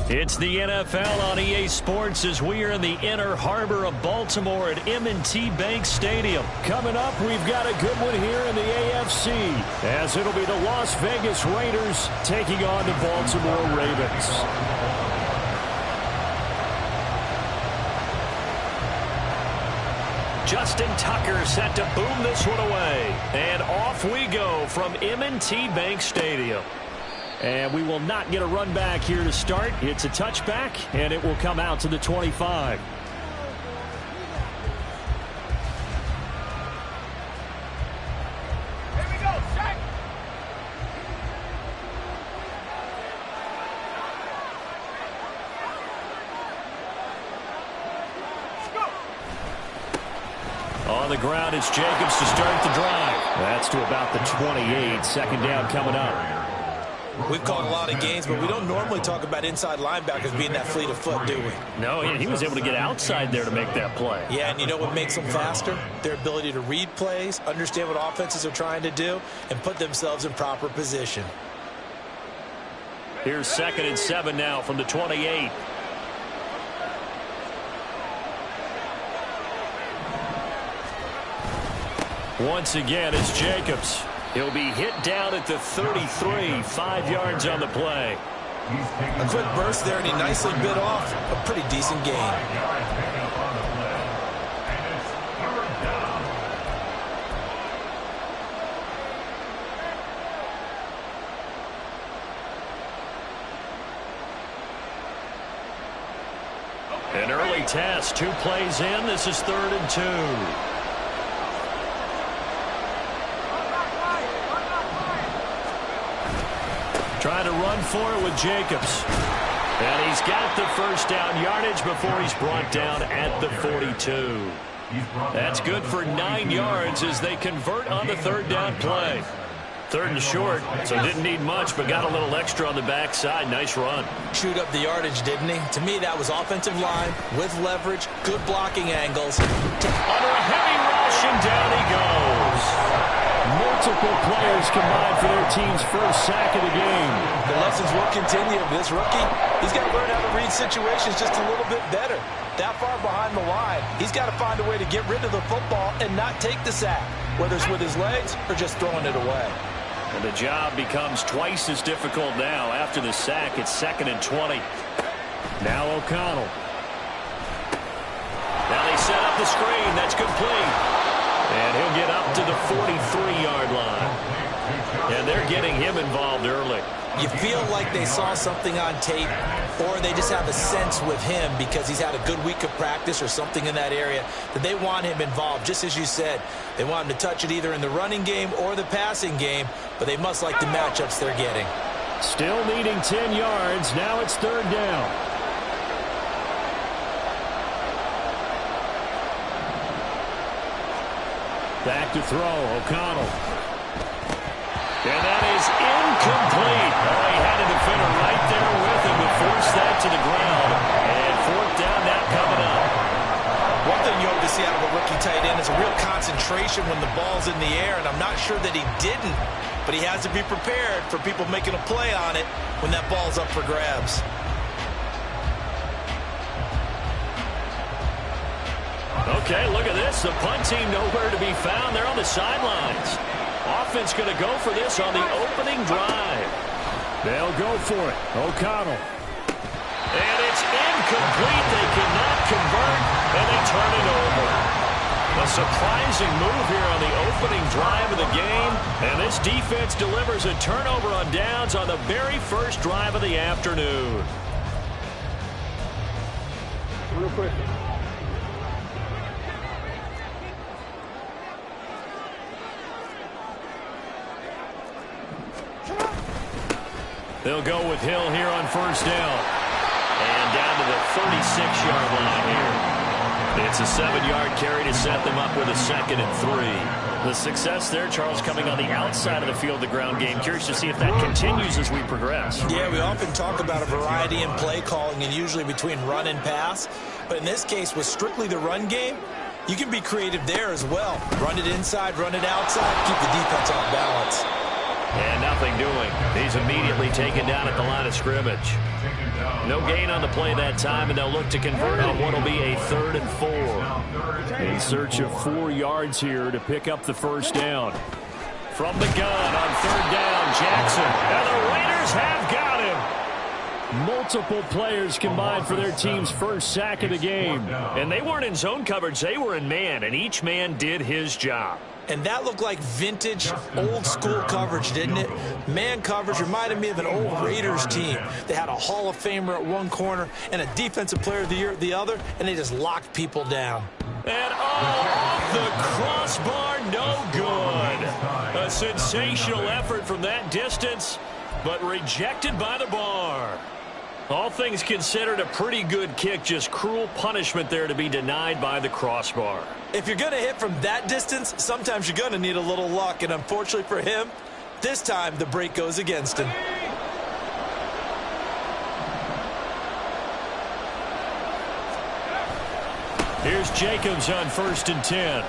It's the NFL on EA Sports as we are in the inner harbor of Baltimore at M&T Bank Stadium. Coming up, we've got a good one here in the AFC, as it'll be the Las Vegas Raiders taking on the Baltimore Ravens. Justin Tucker set to boom this one away. And off we go from M&T Bank Stadium. And we will not get a run back here to start. It's a touchback, and it will come out to the 25. Here we go, set. Let's go. On the ground, it's Jacobs to start the drive. That's to about the 28. Second down coming up. We've called a lot of games, but we don't normally talk about inside linebackers being that fleet of foot, do we? No, he was able to get outside there to make that play. Yeah, and you know what makes them faster? Their ability to read plays, understand what offenses are trying to do, and put themselves in proper position. Here's 2nd and 7 now from the 28. Once again, it's Jacobs. He'll be hit down at the 33, 5 yards on the play. A quick burst there, and he nicely bit off a pretty decent gain. An early test, 2 plays in. This is 3rd and 2. Trying to run for it with Jacobs. And he's got the first down yardage before he's brought down at the 42. That's good for 9 yards as they convert on the 3rd down play. 3rd and short, so didn't need much, but got a little extra on the backside. Nice run. Chewed up the yardage, didn't he? To me, that was offensive line with leverage, good blocking angles. Under a heavy rush, and down he goes. Multiple players combined for their team's first sack of the game. The lessons will continue. This rookie, he's got to learn how to read situations just a little bit better. That far behind the line, he's got to find a way to get rid of the football and not take the sack, whether it's with his legs or just throwing it away. And the job becomes twice as difficult now. After the sack, it's 2nd and 20. Now O'Connell. Now they set up the screen. That's complete. And he'll get up to the 43-yard line. And they're getting him involved early. You feel like they saw something on tape, or they just have a sense with him because he's had a good week of practice or something in that area that they want him involved. Just as you said, they want him to touch it either in the running game or the passing game, but they must like the matchups they're getting. Still needing 10 yards. Now it's 3rd down. Back to throw, O'Connell. And that is incomplete. Oh, he had a defender right there with him to force that to the ground. And 4th down now coming up. One thing you hope to see out of a rookie tight end is a real concentration when the ball's in the air, and I'm not sure that he didn't, but he has to be prepared for people making a play on it when that ball's up for grabs. Okay, look at this. The punt team nowhere to be found. They're on the sidelines. Offense going to go for this on the opening drive. They'll go for it. O'Connell. And it's incomplete. They cannot convert, and they turn it over. A surprising move here on the opening drive of the game. And this defense delivers a turnover on downs on the very first drive of the afternoon. Real quick. They'll go with Hill here on 1st down. And down to the 36-yard line here. It's a 7-yard carry to set them up with a 2nd and 3. The success there, Charles, coming on the outside of the field, the ground game. Curious to see if that continues as we progress. Yeah, we often talk about a variety in play calling and usually between run and pass. But in this case, with strictly the run game, you can be creative there as well. Run it inside, run it outside, keep the defense off balance. And nothing doing. He's immediately taken down at the line of scrimmage. No gain on the play that time, and they'll look to convert on what will be a 3rd and 4. In search of 4 yards here to pick up the first down. From the gun on 3rd down, Jackson. And the Raiders have got him. Multiple players combined for their team's first sack of the game. And they weren't in zone coverage. They were in man, and each man did his job. And that looked like vintage, old-school coverage, didn't it? Man coverage reminded me of an old Raiders team. They had a Hall of Famer at one corner and a Defensive Player of the Year at the other, and they just locked people down. And off the crossbar, no good. A sensational effort from that distance, but rejected by the bar. All things considered, a pretty good kick, just cruel punishment there to be denied by the crossbar. If you're going to hit from that distance, sometimes you're going to need a little luck, and unfortunately for him, this time the break goes against him. Here's Jacobs on 1st and 10.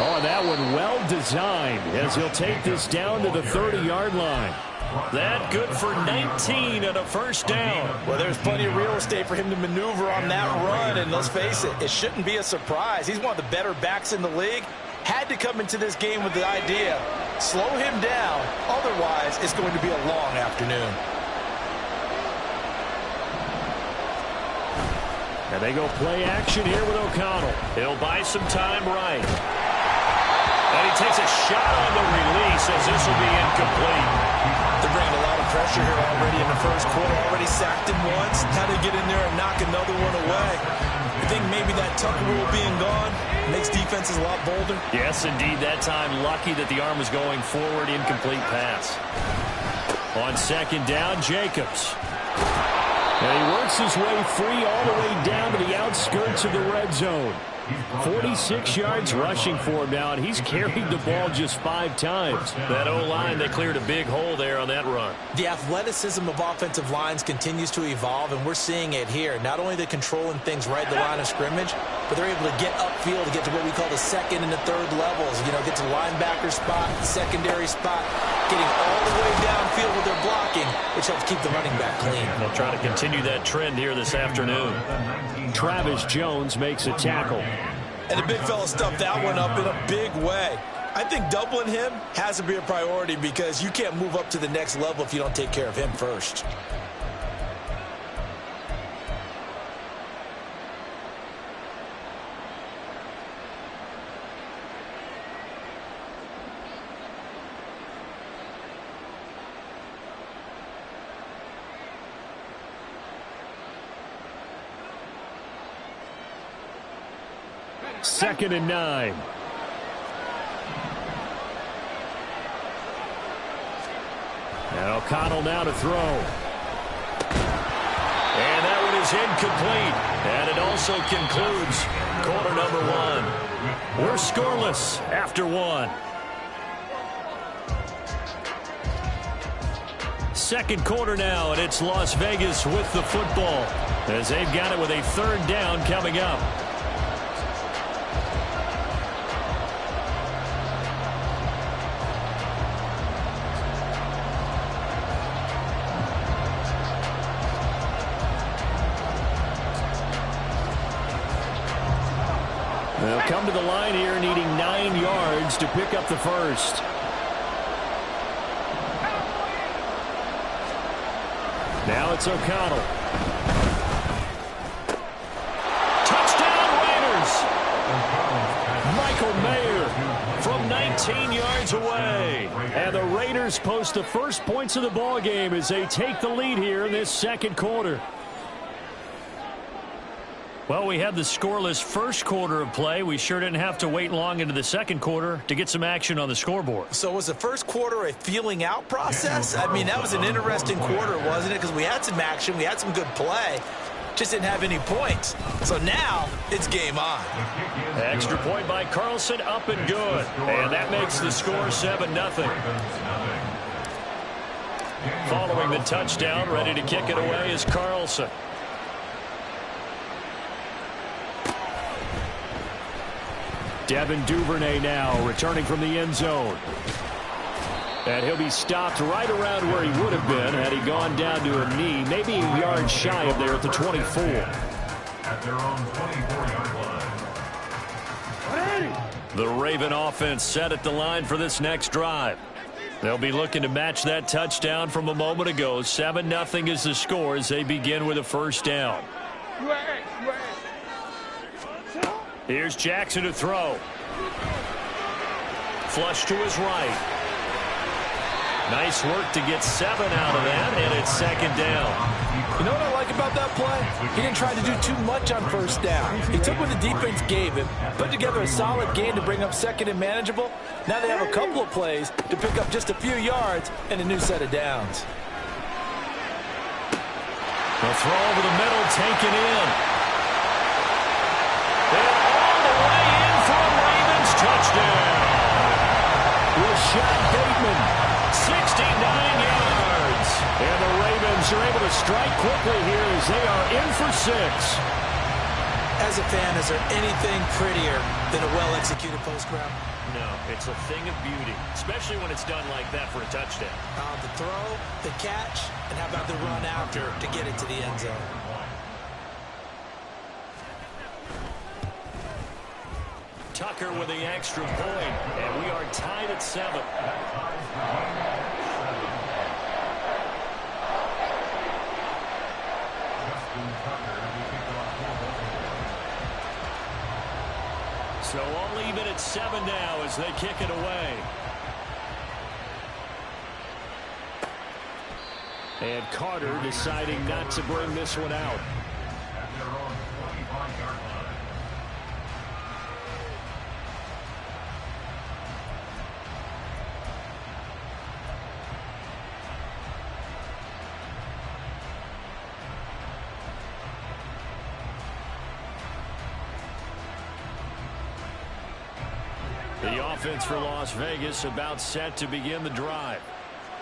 Oh, and that one well designed as he'll take this down to the 30-yard line. That good for 19 and a first down. Well, there's plenty of real estate for him to maneuver on that run, and let's face it, it shouldn't be a surprise. He's one of the better backs in the league. Had to come into this game with the idea, slow him down, otherwise it's going to be a long afternoon. And they go play action here with O'Connell. He'll buy some time right. And he takes a shot on the release as this will be incomplete. They're bringing a lot of pressure here already in the first quarter. Already sacked him once. Had to get in there and knock another one away. I think maybe that Tucker rule being gone makes defenses a lot bolder. Yes, indeed. That time, lucky that the arm was going forward. Incomplete pass. On 2nd down, Jacobs. And he works his way free all the way down to the outskirts of the red zone. 46 yards rushing for him now, and he's carried the ball just 5 times. That O-line, they cleared a big hole there on that run. The athleticism of offensive lines continues to evolve, and we're seeing it here. Not only are they controlling things right at the line of scrimmage, but they're able to get upfield to get to what we call the 2nd and the 3rd levels. You know, get to the linebacker spot, the secondary spot, getting all the way downfield with their blocking, which helps keep the running back clean. They'll try to continue that trend here this afternoon. Travis Jones makes a tackle. And the big fella stuffed that one up in a big way. I think doubling him has to be a priority because you can't move up to the next level if you don't take care of him first. Second and 9. And O'Connell now to throw. And that one is incomplete. And it also concludes quarter number 1. We're scoreless after 1. Second quarter now, and it's Las Vegas with the football as they've got it with a 3rd down coming up. They'll come to the line here needing 9 yards to pick up the first. Now it's O'Connell. Touchdown Raiders! Michael Mayer from 19 yards away. And the Raiders post the first points of the ball game as they take the lead here in this second quarter. Well, we had the scoreless first quarter of play. We sure didn't have to wait long into the second quarter to get some action on the scoreboard. So was the first quarter a feeling out process? I mean, that was an interesting quarter, wasn't it? Because we had some action, we had some good play, just didn't have any points. So now it's game on. Extra point by Carlson, up and good. And that makes the score 7-0. Following the touchdown, ready to kick it away is Carlson. Devin Duvernay now returning from the end zone. And he'll be stopped right around where he would have been had he gone down to a knee, maybe a yard shy of there at the 24. At their own 24-yard line. The Raven offense set at the line for this next drive. They'll be looking to match that touchdown from a moment ago. 7-0 is the score as they begin with a first down. Here's Jackson to throw. Flush to his right. Nice work to get 7 out of that, and it's second down. You know what I like about that play? He didn't try to do too much on first down. He took what the defense gave him, put together a solid game to bring up second and manageable. Now they have a couple of plays to pick up just a few yards and a new set of downs. The throw over the middle, taken in. And all the way in for a Ravens touchdown. Rashad Bateman, 69 yards. And the Ravens are able to strike quickly here as they are in for 6. As a fan, is there anything prettier than a well-executed post route? No, it's a thing of beauty, especially when it's done like that for a touchdown. The throw, the catch, and how about the run after to get it to the end zone? Tucker with the extra point, and we are tied at 7. So all even at 7 now as they kick it away. And Carter deciding not to bring this one out. At their own 25-yard line. The offense for Las Vegas about set to begin the drive.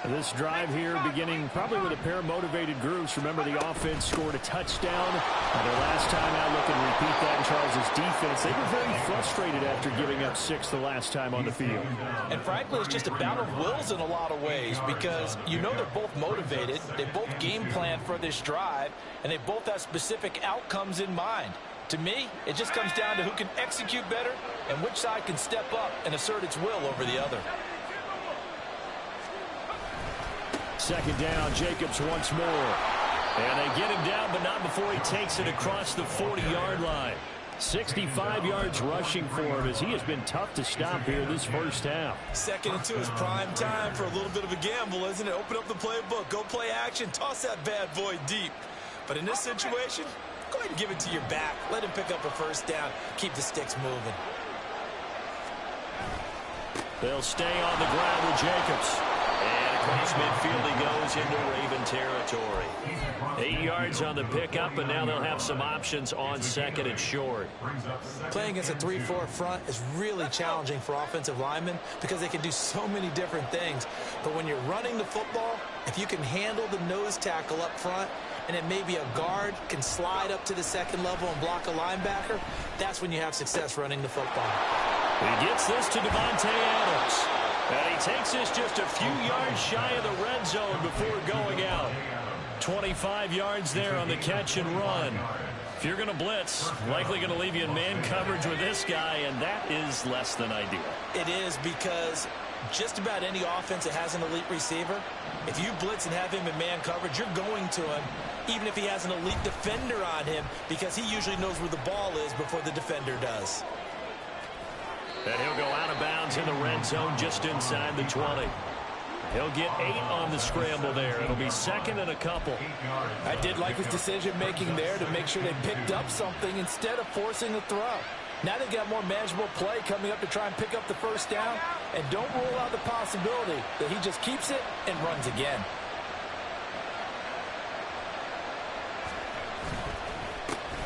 This drive here beginning probably with a pair of motivated groups. Remember, the offense scored a touchdown. Their last time out, looking to repeat that in Charles' defense. They were very frustrated after giving up 6 the last time on the field. And frankly, it's just a battle of wills in a lot of ways because you know they're both motivated. They both game plan for this drive, and they both have specific outcomes in mind. To me, it just comes down to who can execute better and which side can step up and assert its will over the other. Second down, Jacobs once more. And they get him down, but not before he takes it across the 40-yard line. 65 yards rushing for him as he has been tough to stop here this first half. 2nd and 2 is prime time for a little bit of a gamble, isn't it? Open up the playbook, go play action, toss that bad boy deep. But in this situation, go ahead and give it to your back. Let him pick up a first down. Keep the sticks moving. They'll stay on the ground with Jacobs. And across midfield he goes into Raven territory. 8 yards on the pickup, and now they'll have some options on 2nd and short. Playing against a 3-4 front is really challenging for offensive linemen because they can do so many different things. But when you're running the football, if you can handle the nose tackle up front, and then maybe a guard can slide up to the 2nd level and block a linebacker, that's when you have success running the football. He gets this to Devontae Adams. And he takes this just a few yards shy of the red zone before going out. 25 yards there on the catch and run. If you're going to blitz, likely going to leave you in man coverage with this guy, and that is less than ideal. It is because just about any offense that has an elite receiver, if you blitz and have him in man coverage, you're going to him, even if he has an elite defender on him, because he usually knows where the ball is before the defender does. And he'll go out of bounds in the red zone just inside the 20. He'll get 8 on the scramble there. It'll be 2nd and a couple. I did like his decision-making there to make sure they picked up something instead of forcing a throw. Now they've got more manageable play coming up to try and pick up the first down, and don't rule out the possibility that he just keeps it and runs again.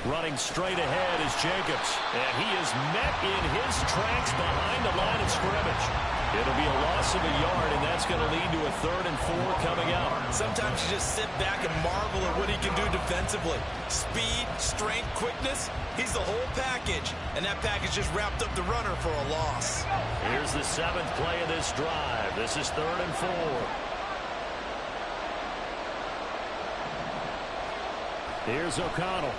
Running straight ahead is Jacobs. And he is met in his tracks behind the line of scrimmage. It'll be a loss of a yard, and that's going to lead to a 3rd and 4 coming up. Sometimes you just sit back and marvel at what he can do defensively. Speed, strength, quickness, he's the whole package. And that package just wrapped up the runner for a loss. Here's the 7th play of this drive. This is 3rd and 4. Here's O'Connell.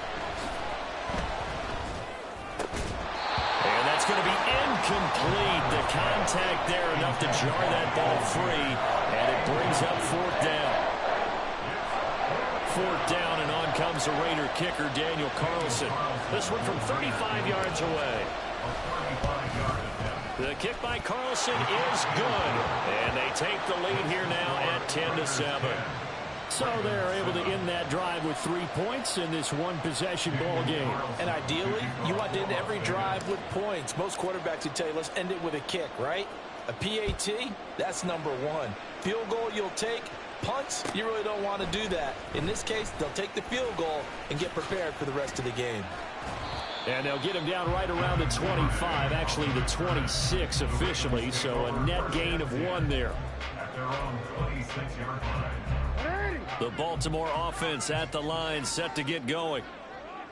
And that's going to be incomplete. The contact there enough to jar that ball free. And it brings up 4th down. 4th down, and on comes the Raider kicker, Daniel Carlson. This one from 35 yards away. The kick by Carlson is good. And they take the lead here now at 10-7. So they're able to end that drive with 3 points in this one-possession ball game. And ideally, you want to end every drive with points. Most quarterbacks would tell you, let's end it with a kick, right? A PAT, that's number 1. Field goal you'll take. Punts, you really don't want to do that. In this case, they'll take the field goal and get prepared for the rest of the game. And they'll get him down right around the 25, actually the 26 officially, so a net gain of 1 there. At their own 26-yard line. The Baltimore offense at the line, set to get going.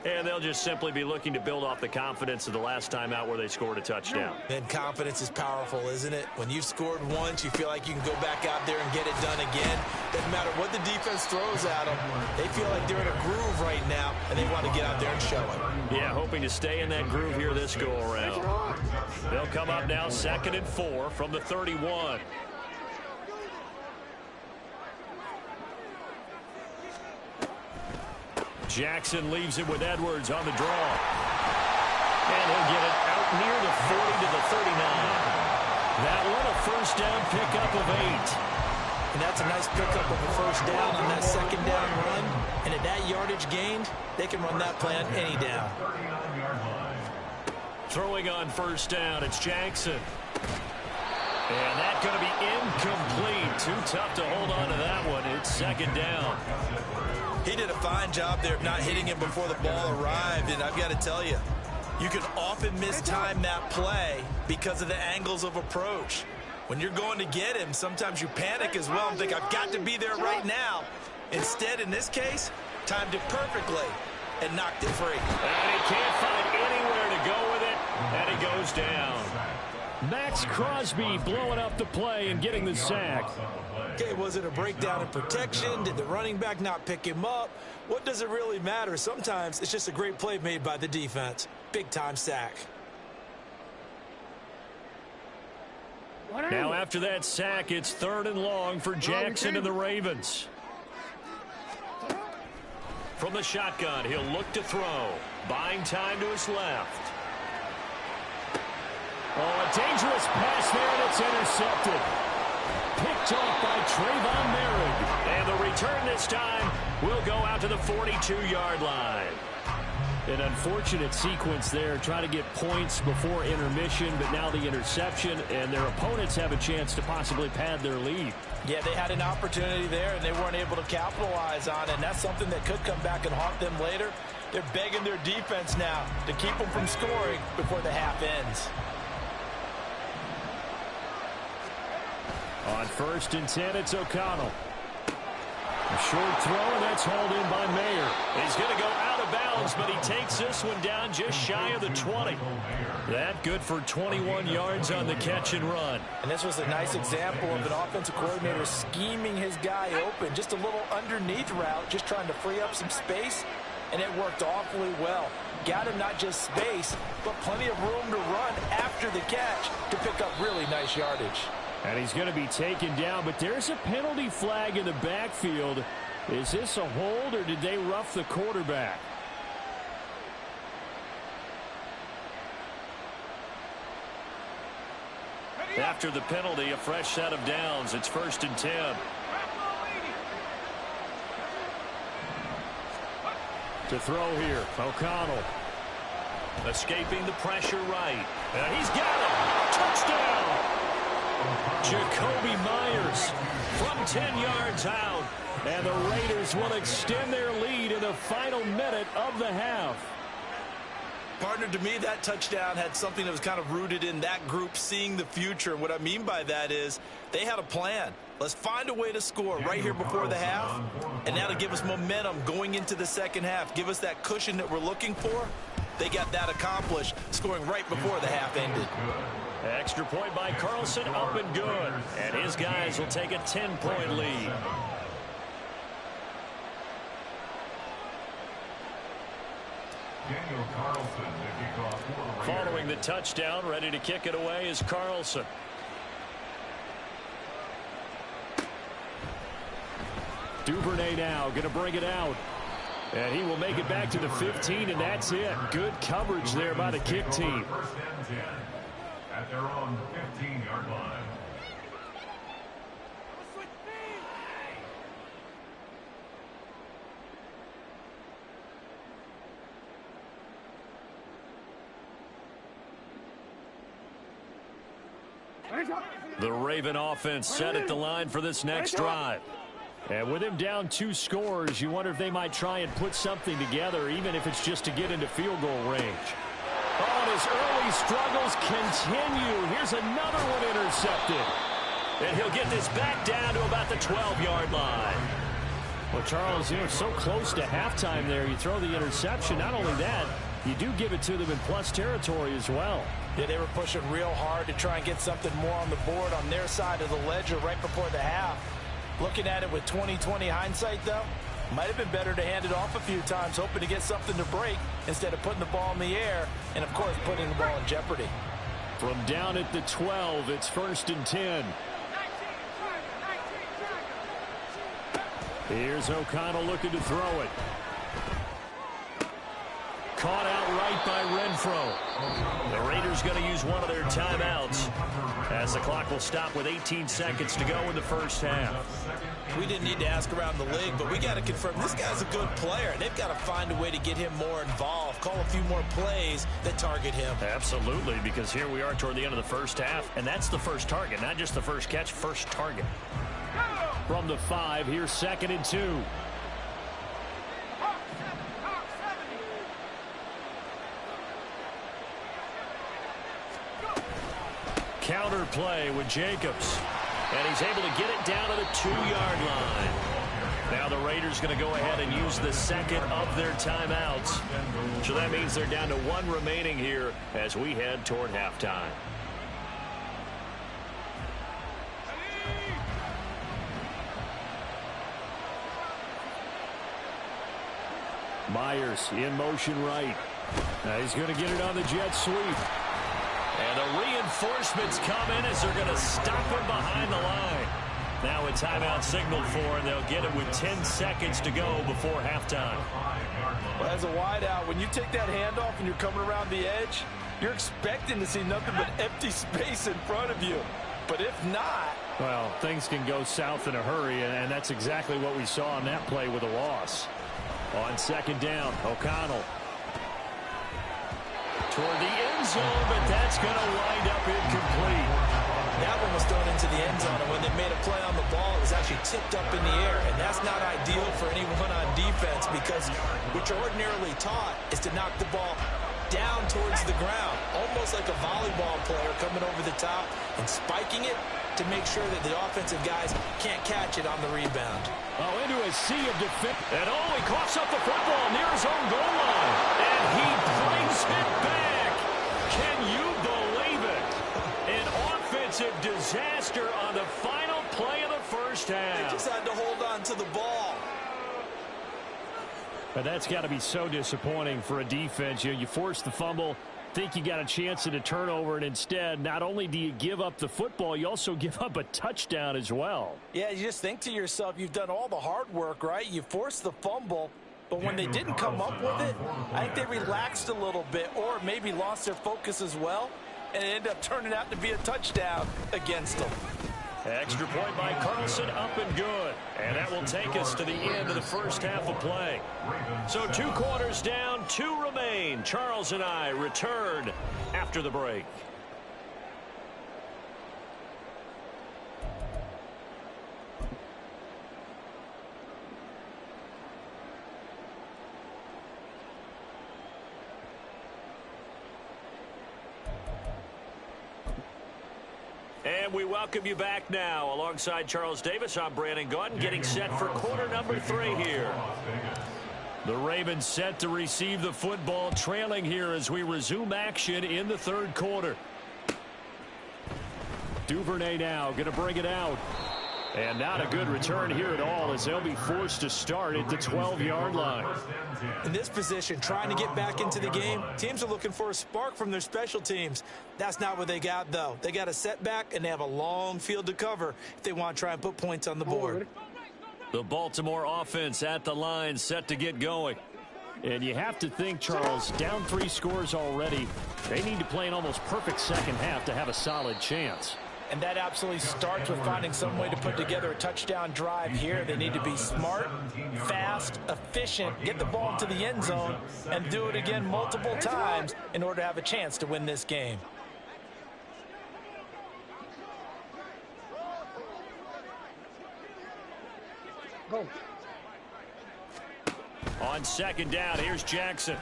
And they'll just simply be looking to build off the confidence of the last time out where they scored a touchdown. And confidence is powerful, isn't it? When you've scored once, you feel like you can go back out there and get it done again. Doesn't matter what the defense throws at them. They feel like they're in a groove right now, and they want to get out there and show it. Yeah, hoping to stay in that groove here this go-around. They'll come up now 2nd and 4 from the 31. Jackson leaves it with Edwards on the draw. And he'll get it out near the 40 to the 39. That one a 1st down pickup of 8. And that's a nice pickup of a 1st down on that 2nd down run. And at that yardage gained, they can run that play on any down. Throwing on 1st down, it's Jackson. And that's going to be incomplete. Too tough to hold on to that one. It's 2nd down. He did a fine job there of not hitting him before the ball arrived. And I've got to tell you, you can often mistime that play because of the angles of approach. When you're going to get him, sometimes you panic as well and think, I've got to be there right now. Instead, in this case, timed it perfectly and knocked it free. And he can't find anywhere to go with it, and he goes down. Max Crosby blowing up the play and getting the sack. Okay, was it a breakdown in protection? Did the running back not pick him up? What does it really matter? Sometimes it's just a great play made by the defense. Big-time sack. Now after that sack, it's 3rd and long for Jackson and the Ravens. From the shotgun, he'll look to throw. Buying time to his left. Oh, a dangerous pass there, and it's intercepted. Picked off by Trayvon Merritt. And the return this time will go out to the 42-yard line. An unfortunate sequence there, trying to get points before intermission, but now the interception, and their opponents have a chance to possibly pad their lead. Yeah, they had an opportunity there, and they weren't able to capitalize on it, and that's something that could come back and haunt them later. They're begging their defense now to keep them from scoring before the half ends. On 1st and 10, it's O'Connell. A short throw, and that's hauled in by Mayer. He's going to go out of bounds, but he takes this one down just shy of the 20. That good for 21 yards on the catch and run. And this was a nice example of an offensive coordinator scheming his guy open. Just a little underneath route, just trying to free up some space, and it worked awfully well. Got him not just space, but plenty of room to run after the catch to pick up really nice yardage. And he's going to be taken down, but there's a penalty flag in the backfield. Is this a hold, or did they rough the quarterback? After the penalty, a fresh set of downs. It's 1st and 10. To throw here, O'Connell. Escaping the pressure right. And he's got it. Touchdown. Jacoby Myers from 10 yards out. And the Raiders will extend their lead in the final minute of the half. Partner, to me, that touchdown had something that was kind of rooted in that group seeing the future. And what I mean by that is they had a plan. Let's find a way to score right here before the half, and that'll give us momentum going into the second half. Give us that cushion that we're looking for. They got that accomplished, scoring right before the half ended. Extra point by Carlson, up and good. And his guys will take a 10-point lead. Daniel Carlson, the kickoff for the Raiders. Following the touchdown, ready to kick it away is Carlson. Duvernay now going to bring it out. And he will make it back to the 15, and that's it. Good coverage there by the kick team. First and 10 at their own 15-yard line. The Raven offense set at the line for this next drive. And with him down 2 scores, you wonder if they might try and put something together, even if it's just to get into field goal range. Oh, and his early struggles continue. Here's another one intercepted. And he'll get this back down to about the 12-yard line. Well, Charles, you know, so close to halftime there. You throw the interception. Not only that, you do give it to them in plus territory as well. Yeah, they were pushing real hard to try and get something more on the board on their side of the ledger right before the half. Looking at it with 20/20 hindsight, though, might have been better to hand it off a few times, hoping to get something to break instead of putting the ball in the air and, of course, putting the ball in jeopardy. From down at the 12, it's 1st and 10. Here's O'Connell looking to throw it. Caught out right by Renfro. The Raiders going to use one of their timeouts as the clock will stop with 18 seconds to go in the first half. We didn't need to ask around the league, but we got to confirm this guy's a good player. They've got to find a way to get him more involved, call a few more plays that target him. Absolutely, because here we are toward the end of the first half, and that's the first target, not just the first catch, first target. From the 5, here's 2nd and 2. Counter play with Jacobs. And he's able to get it down to the 2-yard line. Now the Raiders going to go ahead and use the second of their timeouts. So that means they're down to 1 remaining here as we head toward halftime. Myers in motion right. Now he's going to get it on the jet sweep. And the reinforcements come in as they're going to stop him behind the line. Now a timeout signaled for, and they'll get it with 10 seconds to go before halftime. Well, as a wideout, when you take that handoff and you're coming around the edge, you're expecting to see nothing but empty space in front of you. But if not... Well, things can go south in a hurry, and that's exactly what we saw on that play with a loss. On 2nd down, O'Connell. Toward the end zone, but that's going to wind up incomplete. That one was thrown into the end zone, and when they made a play on the ball, it was actually tipped up in the air, and that's not ideal for anyone on defense because what you're ordinarily taught is to knock the ball down towards the ground, almost like a volleyball player coming over the top and spiking it to make sure that the offensive guys can't catch it on the rebound. Oh, into a sea of defense. And he coughs up the football near his own goal line. And he brings it back. Can you believe it? An offensive disaster on the final play of the first half. They just had to hold on to the ball. But that's got to be so disappointing for a defense. You force the fumble, think you got a chance at a turnover, and instead, not only do you give up the football, you also give up a touchdown as well. Yeah, you just think to yourself, you've done all the hard work, right? You forced the fumble, but when they didn't come up with it, I think they relaxed a little bit or maybe lost their focus as well, and it ended up turning out to be a touchdown against them. Extra point by Carlson, up and good. And that will take us to the end of the first half of play. So 2 quarters down, 2 remain. Charles and I return after the break. And we welcome you back now. Alongside Charles Davis, I'm Brandon Gaudin, getting set for quarter number 3 here. The Ravens set to receive the football, trailing here as we resume action in the third quarter. Duvernay now going to bring it out. And not a good return here at all as they'll be forced to start at the 12-yard line. In this position, trying to get back into the game, teams are looking for a spark from their special teams. That's not what they got, though. They got a setback, and they have a long field to cover if they want to try and put points on the board. The Baltimore offense at the line, set to get going. And you have to think, Charles, down 3 scores already. They need to play an almost perfect second half to have a solid chance. And that absolutely starts with finding some way to put together a touchdown drive here. They need to be smart, fast, efficient, get the ball into the end zone, and do it again multiple times in order to have a chance to win this game. Go. On second down, here's Jackson.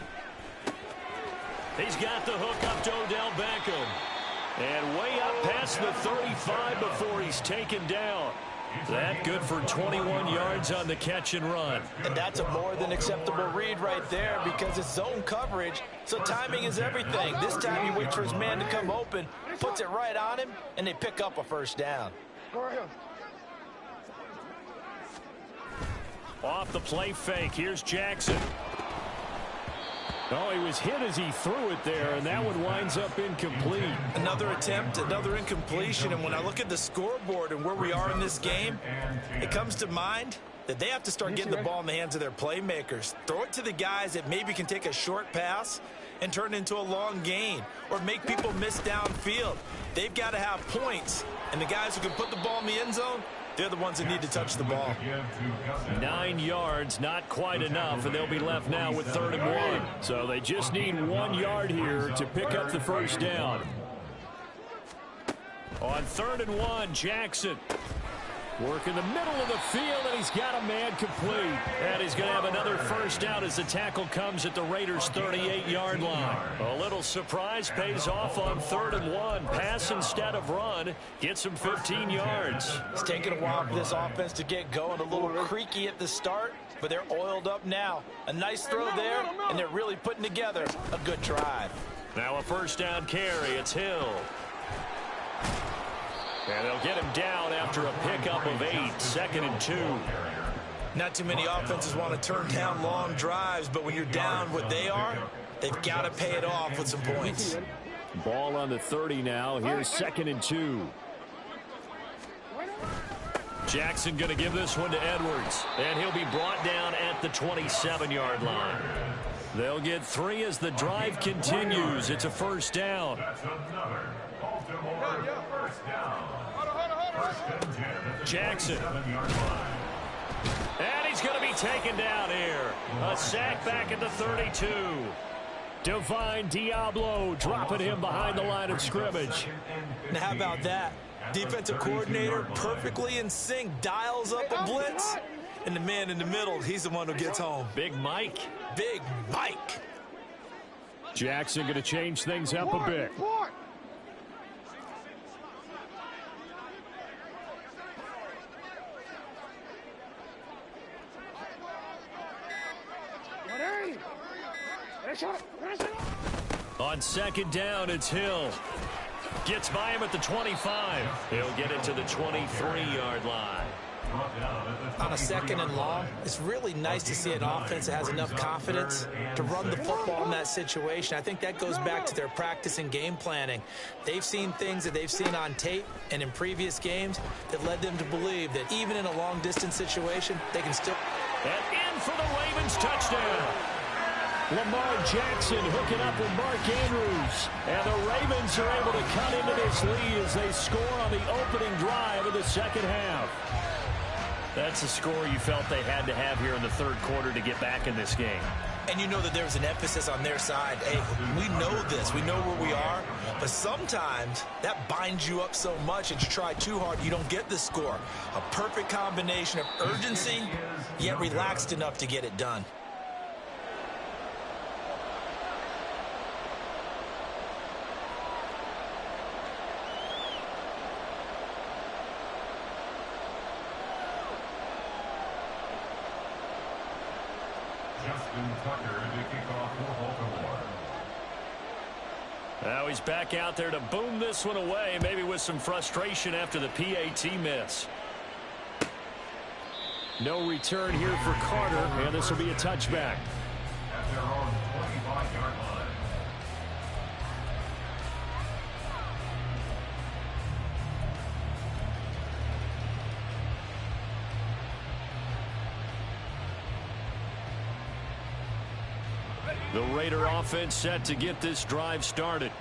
He's got the hook up to Odell Beckham. And way up past the 35 before he's taken down. That good for 21 yards on the catch and run. And that's a more than acceptable read right there because it's zone coverage, so timing is everything. This time he waits for his man to come open, puts it right on him, and they pick up a first down. Go right here. Off the play fake, here's Jackson. Oh, he was hit as he threw it there, and that one winds up incomplete. Another attempt, another incompletion, and when I look at the scoreboard and where we are in this game, it comes to mind that they have to start getting the ball in the hands of their playmakers. Throw it to the guys that maybe can take a short pass and turn it into a long gain or make people miss downfield. They've got to have points, and the guys who can put the ball in the end zone, they're the ones that need to touch the ball. 9 yards, not quite enough, and they'll be left now with 3rd and 1. So they just need 1 yard here to pick up the first down. On 3rd and 1, Jackson. Work in the middle of the field, and he's got a man complete. And he's going to have another first down as the tackle comes at the Raiders' 38-yard line. A little surprise pays off on 3rd and 1. Pass instead of run. Gets him 15 yards. It's taken a while for this offense to get going. A little creaky at the start, but they're oiled up now. A nice throw there, and they're really putting together a good drive. Now a first down carry. It's Hill. And they'll get him down after a pickup of 8, 2nd and 2. Not too many offenses want to turn down long drives, but when you're down what they are, they've got to pay it off with some points. Ball on the 30 now. Here's 2nd and 2. Jackson going to give this one to Edwards. And he'll be brought down at the 27-yard line. They'll get 3 as the drive continues. It's a first down. Jackson. And he's going to be taken down here. A sack back at the 32. Divine Diablo dropping him behind the line of scrimmage. Now how about that? Defensive coordinator perfectly in sync, dials up a blitz, and the man in the middle, he's the one who gets home. Big Mike. Big Mike. Jackson going to change things up a bit. On second down, it's Hill. Gets by him at the 25. He'll get it to the 23-yard line. On a 2nd and long, it's really nice to see an offense that has enough confidence to run the football in that situation. I think that goes back to their practice and game planning. They've seen things that they've seen on tape and in previous games that led them to believe that even in a long-distance situation, they can still... And in for the Ravens touchdown. Lamar Jackson hooking up with Mark Andrews. And the Ravens are able to cut into this lead as they score on the opening drive of the second half. That's a score you felt they had to have here in the third quarter to get back in this game. And you know that there's an emphasis on their side. Hey, we know this. We know where we are. But sometimes that binds you up so much that you try too hard, you don't get the score. A perfect combination of urgency, yet relaxed enough to get it done. Now he's back out there to boom this one away, maybe with some frustration after the PAT miss. No return here for Carter, and this will be a touchback. At their own 25-yard line. The Raider offense set to get this drive started.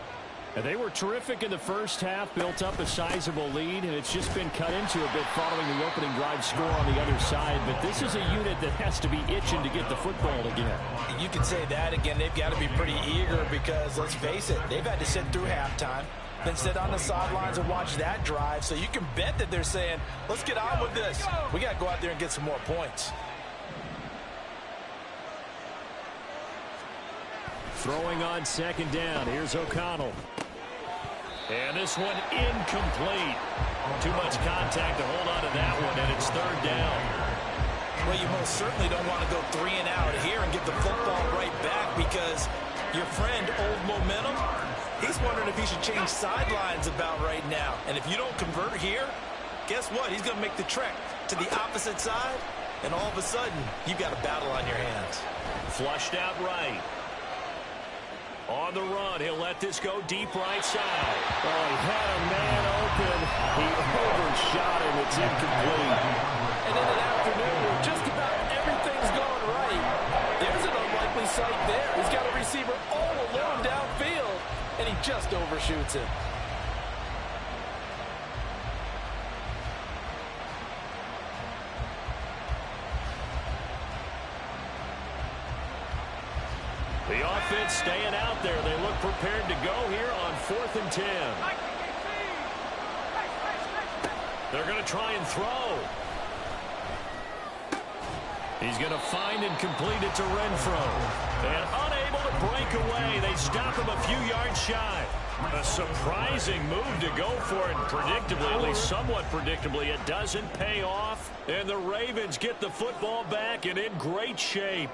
And they were terrific in the first half, built up a sizable lead, and it's just been cut into a bit following the opening drive score on the other side. But this is a unit that has to be itching to get the football again. You can say that again. They've got to be pretty eager because, let's face it, they've had to sit through halftime, then sit on the sidelines and watch that drive. So you can bet that they're saying, let's get on with this. We got to go out there and get some more points. Throwing on second down. Here's O'Connell. And this one incomplete. Too much contact to hold on to that one, and it's third down. Well, you most certainly don't want to go 3 and out here and get the football right back because your friend, Old Momentum, he's wondering if he should change sidelines about right now. And if you don't convert here, guess what? He's going to make the trek to the opposite side, and all of a sudden, you've got a battle on your hands. Flushed out right. On the run, he'll let this go deep right side. Oh, he had a man open. He overshot him. It's incomplete. And in an afternoon where just about everything's going right, there's an unlikely sight there. He's got a receiver all alone downfield, and he just overshoots him. The offense staying out there. They look prepared to go here on 4th and 10. They're going to try and throw. He's going to find and complete it to Renfro. And unable to break away. They stop him a few yards shy. A surprising move to go for it. Predictably, at least somewhat predictably, it doesn't pay off. And the Ravens get the football back and in great shape.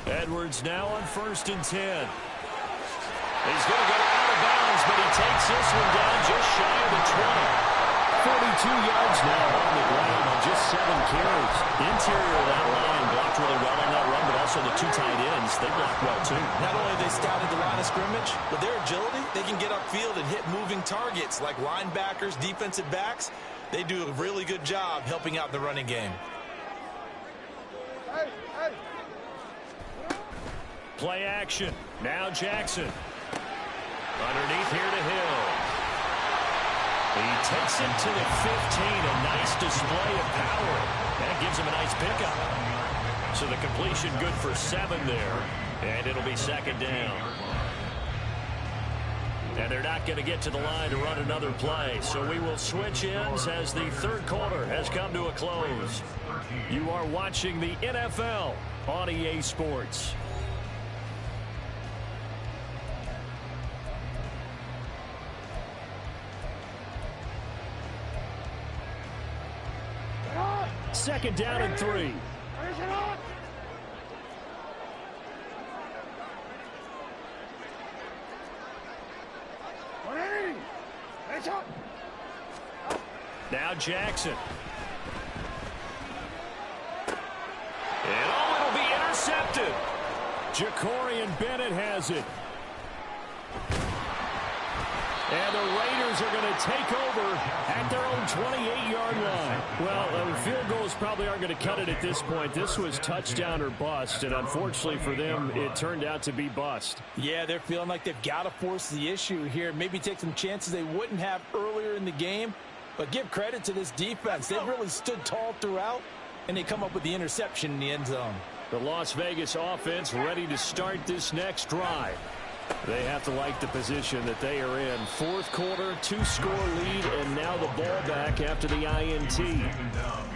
Edwards now on 1st and 10. He's going to go out of bounds, but he takes this one down just shy of the 20. 42 yards now on the ground on just 7 carries. Interior of that line blocked really well on that run, but also the 2 tight ends, they blocked well too. Not only have they scouted the line of scrimmage, but their agility, they can get upfield and hit moving targets like linebackers, defensive backs. They do a really good job helping out the running game. Play action. Now Jackson. Underneath here to Hill. He takes it to the 15. A nice display of power. That gives him a nice pickup. So the completion good for 7 there. And it'll be 2nd down. And they're not going to get to the line to run another play. So we will switch ends as the 3rd quarter has come to a close. You are watching the NFL on EA Sports. Second down and 3. Now Jackson. And it'll be intercepted. Ja'Cory Bennett has it. And the Raiders are going to take over at their own 28-yard line. Well, field goals probably aren't going to cut it at this point. This was touchdown or bust, and unfortunately for them, it turned out to be bust. Yeah, they're feeling like they've got to force the issue here. Maybe take some chances they wouldn't have earlier in the game. But give credit to this defense. They've really stood tall throughout, and they come up with the interception in the end zone. The Las Vegas offense ready to start this next drive. They have to like the position that they are in. Fourth quarter, 2-score lead, and now the ball back after the INT.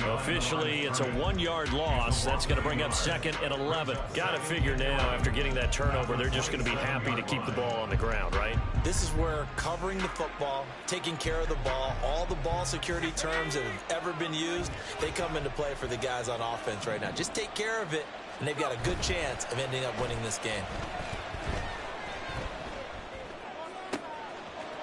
Officially, it's a 1-yard loss. That's going to bring up 2nd and 11. Got to figure now, after getting that turnover, they're just going to be happy to keep the ball on the ground, right? This is where covering the football, taking care of the ball, all the ball security terms that have ever been used, they come into play for the guys on offense right now. Just take care of it, and they've got a good chance of ending up winning this game.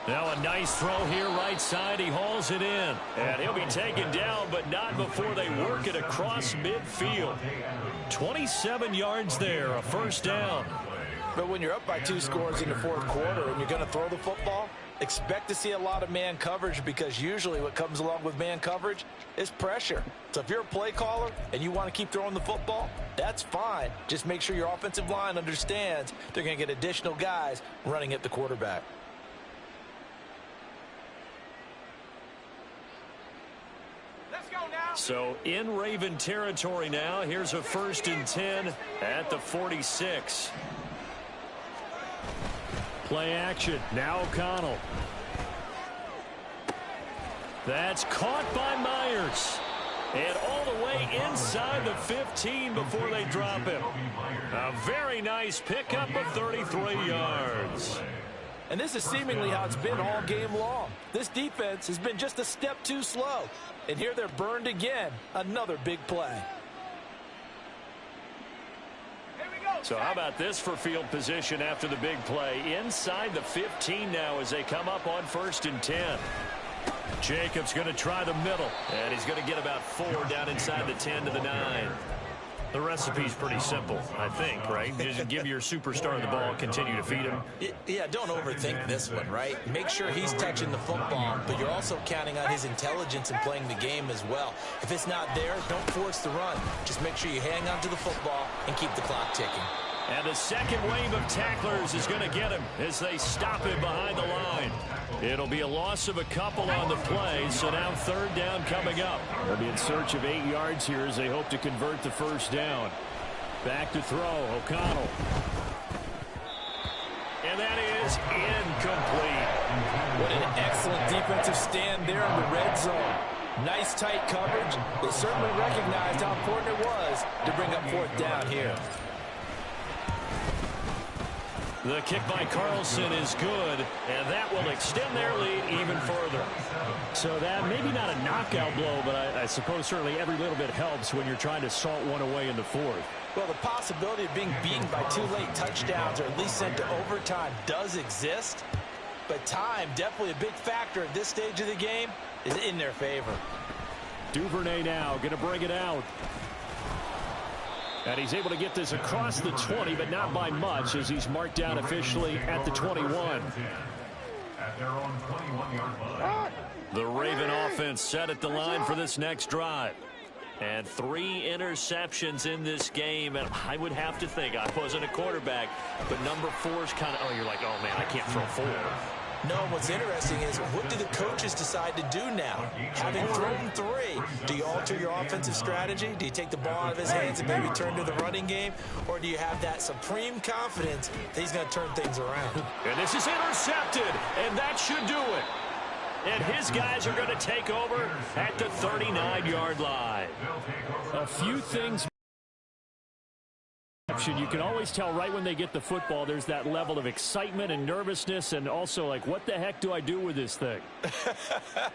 Now a nice throw here right side. He hauls it in. And he'll be taken down, but not before they work it across midfield. 27 yards there, a first down. But when you're up by 2 scores in the fourth quarter and you're going to throw the football, expect to see a lot of man coverage, because usually what comes along with man coverage is pressure. So if you're a play caller and you want to keep throwing the football, that's fine. Just make sure your offensive line understands they're going to get additional guys running at the quarterback. So in Raven territory now. Here's a 1st and 10 at the 46. Play action. Now O'Connell. That's caught by Myers. And all the way inside the 15 before they drop him. A very nice pickup of 33 yards. And this is seemingly how it's been all game long. This defense has been just a step too slow. And here they're burned again. Another big play. So how about this for field position after the big play? Inside the 15 now as they come up on 1st and 10. Jacobs going to try the middle. And he's going to get about 4 down inside the 10 to the 9. The recipe's pretty simple, I think, right? Just give your superstar the ball, continue to feed him. Yeah, don't overthink this one, right? Make sure he's touching the football, but you're also counting on his intelligence in playing the game as well. If it's not there, don't force the run. Just make sure you hang on to the football and keep the clock ticking. And the second wave of tacklers is going to get him as they stop him behind the line. It'll be a loss of a couple on the play, so now 3rd down coming up. They'll be in search of 8 yards here as they hope to convert the first down. Back to throw, O'Connell. And that is incomplete. What an excellent defensive stand there in the red zone. Nice tight coverage. They certainly recognized how important it was to bring up 4th down here. The kick by Carlson is good, and that will extend their lead even further. So that maybe not a knockout blow, but I suppose certainly every little bit helps when you're trying to salt one away in the 4th. Well, the possibility of being beaten by 2 late touchdowns or at least sent to overtime does exist, but time, definitely a big factor at this stage of the game, is in their favor. Duvernay now going to bring it out. And he's able to get this across the 20, but not by much, as he's marked down officially at the 21. At their own 21-yard line. The Raven offense set at the line for this next drive. And 3 interceptions in this game, and I would have to think, I wasn't a quarterback, but number 4's kind of, oh, you're like, oh, man, I can't throw 4. No, what's interesting is, what do the coaches decide to do now? Having thrown 3, do you alter your offensive strategy? Do you take the ball out of his hands and maybe turn to the running game? Or do you have that supreme confidence that he's going to turn things around? And this is intercepted, and that should do it. And his guys are going to take over at the 39-yard line. A few things. You can always tell right when they get the football, there's that level of excitement and nervousness, and also like, what the heck do I do with this thing?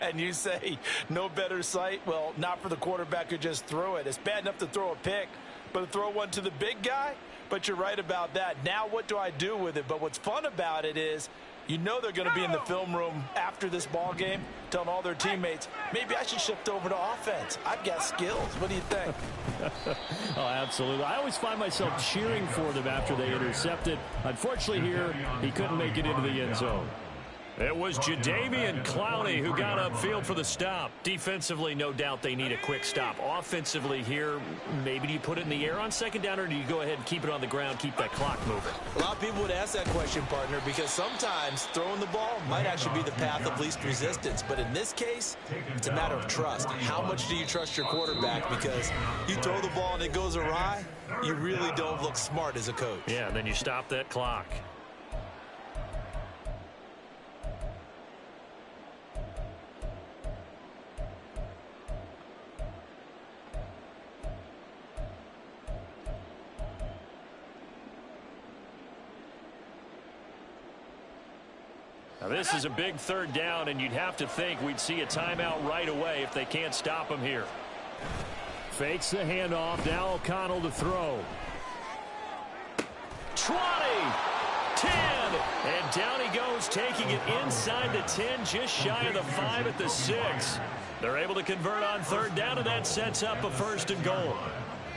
And you say no better sight? Well, not for the quarterback who just threw it. It's bad enough to throw a pick, but to throw one to the big guy? But you're right about that. Now what do I do with it? But what's fun about it is, you know they're going to be in the film room after this ball game telling all their teammates, maybe I should shift over to offense. I've got skills. What do you think? Oh, absolutely. I always find myself cheering for them after they intercepted. Unfortunately here, he couldn't make it into the end zone. It was Jadeveon Clowney who got upfield for the stop. Defensively, no doubt they need a quick stop. Offensively here, maybe do you put it in the air on 2nd down, or do you go ahead and keep it on the ground, keep that clock moving? A lot of people would ask that question, partner, because sometimes throwing the ball might actually be the path of least resistance. But in this case, it's a matter of trust. How much do you trust your quarterback? Because you throw the ball and it goes awry, you really don't look smart as a coach. Yeah, and then you stop that clock. Now, this is a big third down, and you'd have to think we'd see a timeout right away if they can't stop him here. Fakes the handoff. Now O'Connell to throw. 20, 10, and down he goes, taking it inside the 10, just shy of the 5 at the 6. They're able to convert on third down, and that sets up a first and goal.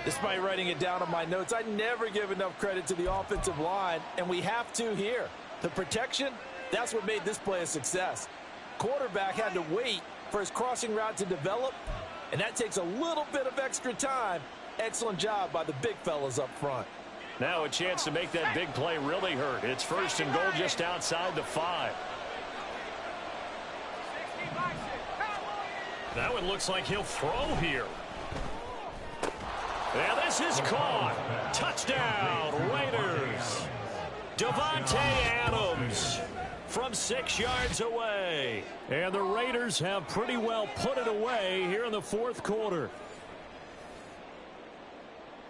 Despite writing it down on my notes, I never give enough credit to the offensive line, and we have to here. The protection, that's what made this play a success. Quarterback had to wait for his crossing route to develop, and that takes a little bit of extra time. Excellent job by the big fellas up front. Now a chance to make that big play really hurt. It's first and goal just outside the 5. That one looks like he'll throw here. And this is caught. Touchdown, Raiders. Davante Adams from 6 yards away. And the Raiders have pretty well put it away here in the fourth quarter.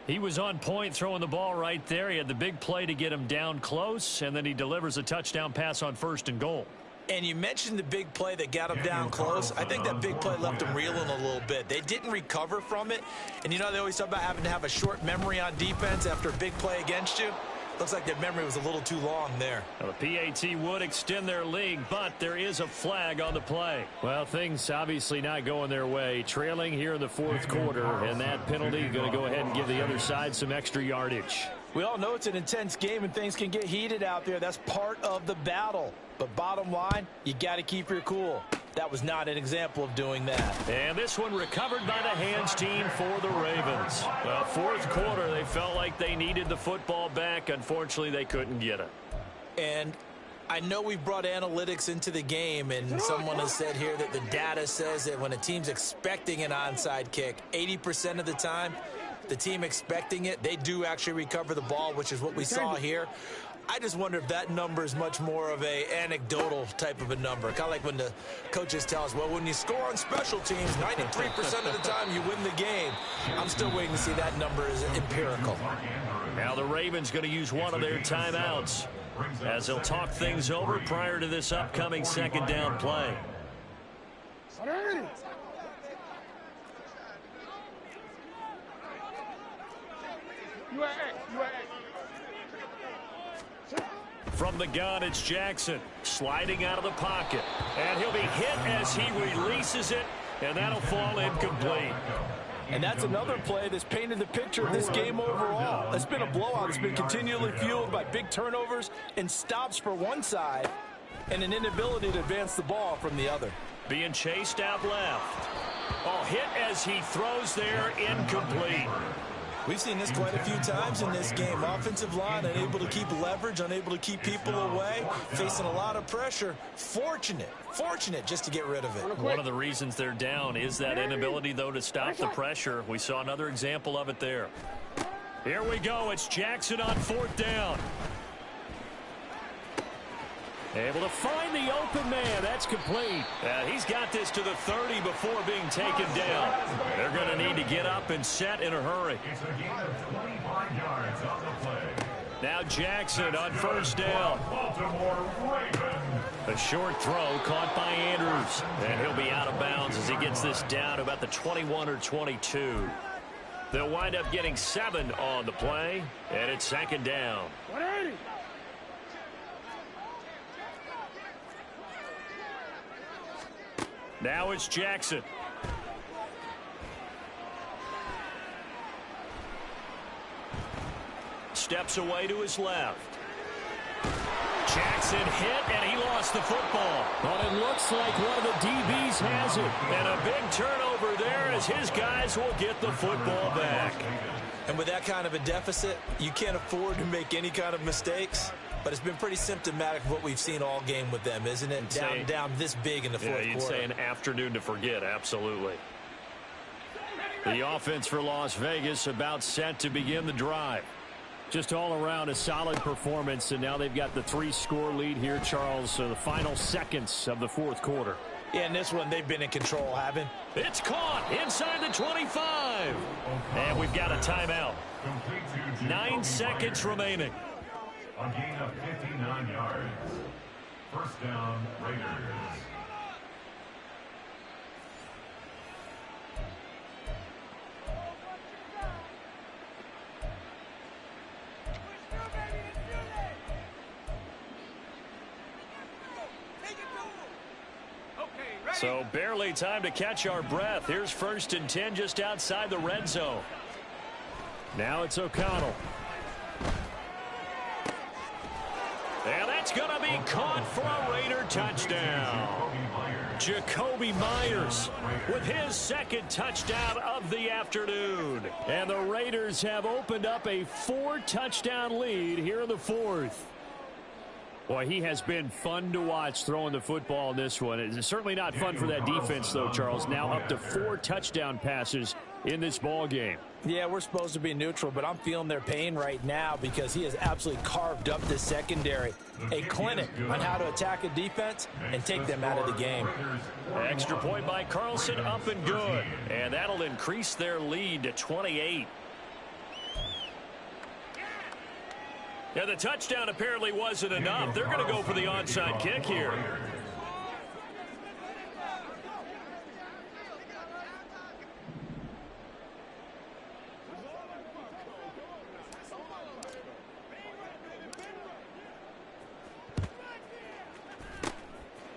He was on point throwing the ball right there. He had the big play to get him down close, and then he delivers a touchdown pass on first and goal. And you mentioned the big play that got him down close. I think that big play left him reeling a little bit. They didn't recover from it. And you know they always talk about having to have a short memory on defense after a big play against you. Looks like their memory was a little too long there. Well, the PAT would extend their lead, but there is a flag on the play. Well, things obviously not going their way. Trailing here in the fourth quarter, and that penalty going to go ahead and give the other side some extra yardage. We all know it's an intense game and things can get heated out there. That's part of the battle. But bottom line, you got to keep your cool. That was not an example of doing that. And this one recovered by the hands team for the Ravens. Well, fourth quarter, they felt like they needed the football back. Unfortunately, they couldn't get it. And I know we brought analytics into the game, and someone has said here that the data says that when a team's expecting an onside kick, 80% of the time, the team expecting it, they do actually recover the ball, which is what we saw here. I just wonder if that number is much more of a anecdotal type of a number. Kind of like when the coaches tell us, well, when you score on special teams, 93% of the time you win the game. I'm still waiting to see that number is empirical. Now the Ravens going to use one of their timeouts as they'll talk things over prior to this upcoming second down play. From the gun, it's Jackson sliding out of the pocket. And he'll be hit as he releases it, and that'll fall incomplete. And that's another play that's painted the picture of this game overall. It's been a blowout. It's been continually fueled by big turnovers and stops for one side and an inability to advance the ball from the other. Being chased out left. Oh, hit as he throws there, incomplete. We've seen this quite a few times in this game. Offensive line unable to keep leverage, unable to keep people away, facing a lot of pressure. Fortunate just to get rid of it. One of the reasons they're down is that inability, though, to stop the pressure. We saw another example of it there. Here we go. It's Jackson on fourth down. Able to find the open man. That's complete. He's got this to the 30 before being taken down. They're going to need to get up and set in a hurry. It's a gain of 25 yards on the play. Now Jackson on first down. Baltimore Ravens. A short throw caught by Andrews. And he'll be out of bounds as he gets this down to about the 21 or 22. They'll wind up getting 7 on the play. And it's second down. 180. Now it's Jackson. Steps away to his left. Jackson hit, and he lost the football. But it looks like one of the DBs has it. And a big turnover there as his guys will get the football back. And with that kind of a deficit, you can't afford to make any kind of mistakes. But it's been pretty symptomatic of what we've seen all game with them, isn't it? Down this big in the fourth quarter. You'd say an afternoon to forget, absolutely. The offense for Las Vegas about set to begin the drive. Just all around a solid performance, and now they've got the 3-score lead here, Charles. So the final seconds of the fourth quarter. Yeah, in this one, they've been in control, haven't? It's caught inside the 25. And we've got a timeout. 9 seconds remaining. A gain of 59 yards. First down, Raiders. So barely time to catch our breath. Here's 1st and 10 just outside the red zone. Now it's O'Connell. And that's going to be caught for a Raider touchdown. Jacoby Myers with his 2nd touchdown of the afternoon. And the Raiders have opened up a 4-touchdown lead here in the 4th. Boy, he has been fun to watch throwing the football in this one. It's certainly not fun for that defense, though, Charles. Now up to 4 touchdown passes in this ball game. Yeah, we're supposed to be neutral, but I'm feeling their pain right now because he has absolutely carved up the secondary. A clinic on how to attack a defense and take them out of the game. Extra point by Carlson, up and good. And that'll increase their lead to 28. Yeah, the touchdown apparently wasn't enough. They're going to go for the onside kick here.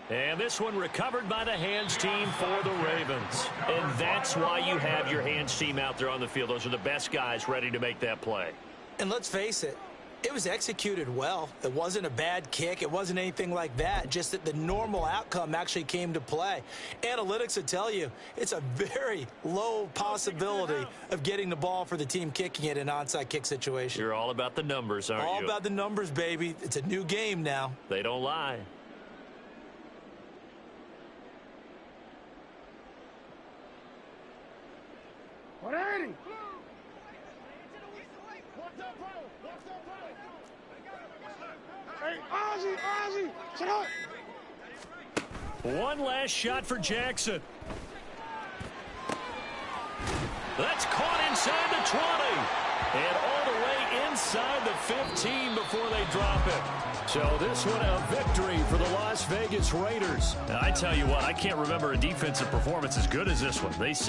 And this one recovered by the hands team for the Ravens. And that's why you have your hands team out there on the field. Those are the best guys ready to make that play. And let's face it, it was executed well. It wasn't a bad kick. It wasn't anything like that. Just that the normal outcome actually came to play. Analytics would tell you it's a very low possibility of getting the ball for the team kicking it in an onside kick situation. You're all about the numbers, aren't you? All about the numbers, baby. It's a new game now. They don't lie. One last shot for Jackson. That's caught inside the 20. And all the way inside the 15 before they drop it. So this one a victory for the Las Vegas Raiders. Now, I tell you what, I can't remember a defensive performance as good as this one. They